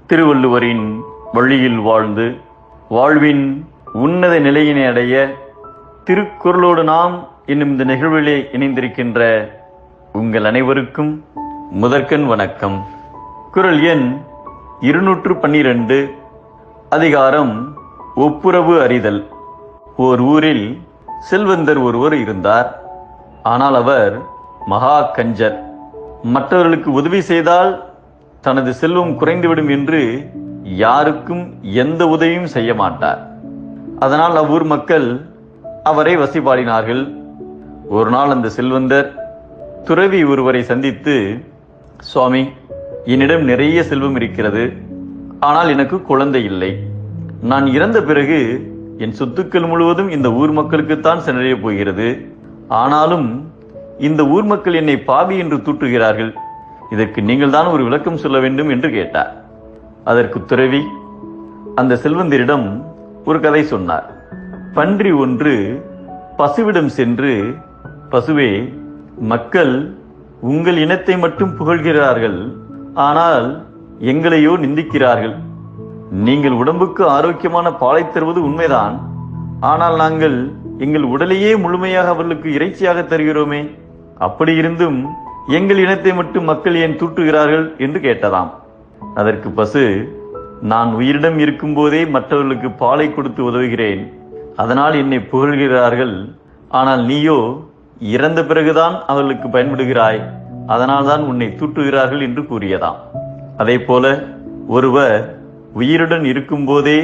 திருவள்ளுவரின் வழியில் வாழ்ந்து வாழ்வின் உன்னத நிலையினை அடைய திருக்குறளோடு நாம் என்னும் இந்த நிகழ்விலே இணைந்திருக்கின்ற உங்கள் அனைவருக்கும் முதற்கண் வணக்கம். குறள் எண் 212, அதிகாரம் ஒப்புரவு அறிதல். ஓர் ஊரில் செல்வந்தர் ஒருவர் இருந்தார். ஆனால் அவர் மகா கஞ்சர். மற்றவர்களுக்கு உதவி செய்தால் தனது செல்வம் குறைந்துவிடும் என்று யாருக்கும் எந்த உதவியும் செய்ய மாட்டார். அதனால் அவ்வூர் மக்கள் அவரை வசிபாடினார்கள். ஒரு நாள் அந்த செல்வந்தர் துறவி ஒருவரை சந்தித்து, சுவாமி, என்னிடம் நிறைய செல்வம் இருக்கிறது, ஆனால் எனக்கு குழந்தை இல்லை. நான் இறந்த பிறகு என் சொத்துக்கள் முழுவதும் இந்த ஊர் மக்களுக்குத்தான் சென்றடைய போகிறது. ஆனாலும் இந்த ஊர் மக்கள் என்னை பாவி என்று தூற்றுகிறார்கள். இதற்கு நீங்கள் தான் ஒரு விளக்கம் சொல்ல வேண்டும் என்று கேட்டார். அதற்கு துறவி அந்த செல்வந்தரிடம் ஒரு கதை சொன்னார். பன்றி ஒன்று பசுவிடம் சென்று, பசுவே, மக்கள் உங்கள் இனத்தை மட்டும் புகழ்கிறார்கள், ஆனால் எங்களையோ நிந்திக்கிறார்கள். நீங்கள் உடம்புக்கு ஆரோக்கியமான பாலை தருவது உண்மைதான், ஆனால் நாங்கள் எங்கள் உடலையே முழுமையாக அவர்களுக்கு இறைச்சியாக தருகிறோமே. அப்படி இருந்தும் எங்கள் இனத்தை மட்டும் மக்கள் ஏன் தூற்றுகிறார்கள் என்று கேட்டதாம். அதற்கு பசு, நான் உயிரிடம் இருக்கும் போதே மற்றவர்களுக்கு பாலை கொடுத்து உதவுகிறேன், அதனால் என்னை புகழ்கிறார்கள். ஆனால் நீயோ இறந்த பிறகுதான் அவர்களுக்கு பயன்படுகிறாய், அதனால் தான் உன்னை தூற்றுகிறார்கள் என்று கூறியதாம். அதே போல ஒருவர் உயிருடன் இருக்கும் போதே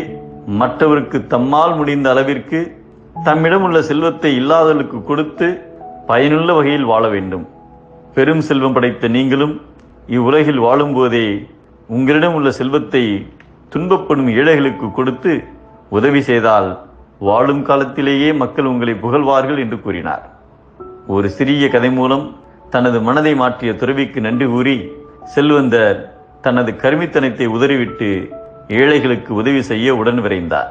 மற்றவருக்கு தம்மால் முடிந்த அளவிற்கு தம்மிடம் உள்ள செல்வத்தை இல்லாதவர்களுக்கு கொடுத்து பயனுள்ள வகையில் வாழ வேண்டும். பெரும் செல்வம் படைத்த நீங்களும் இவ்வுலகில் வாழும் போதே உங்களிடம் உள்ள செல்வத்தை துன்பப்படும் ஏழைகளுக்கு கொடுத்து உதவி செய்தால் வாழும் காலத்திலேயே மக்கள் உங்களை புகழ்வார்கள் என்று கூறினார். ஒரு சிறிய கதை மூலம் தனது மனதை மாற்றிய துறவிக்கு நன்றி கூறி செல்வந்தர் தனது கருமித்தனத்தை உதறிவிட்டு ஏழைகளுக்கு உதவி செய்ய உடன் விரைந்தார்.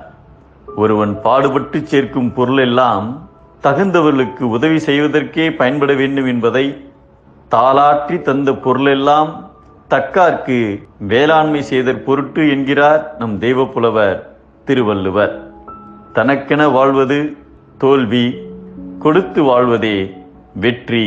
ஒருவன் பாடுபட்டு சேர்க்கும் பொருள் எல்லாம் தகுந்தவர்களுக்கு உதவி செய்வதற்கே பயன்பட வேண்டும் என்பதை தாளாற்றி தந்த பொருளெல்லாம் தக்கார்க்கு வேளாண்மை செய்தற் பொருட்டு என்கிறார் நம் தெய்வப்புலவர் திருவள்ளுவர். தனக்கென வாழ்வது தோல்வி, கொடுத்து வாழ்வதே வெற்றி.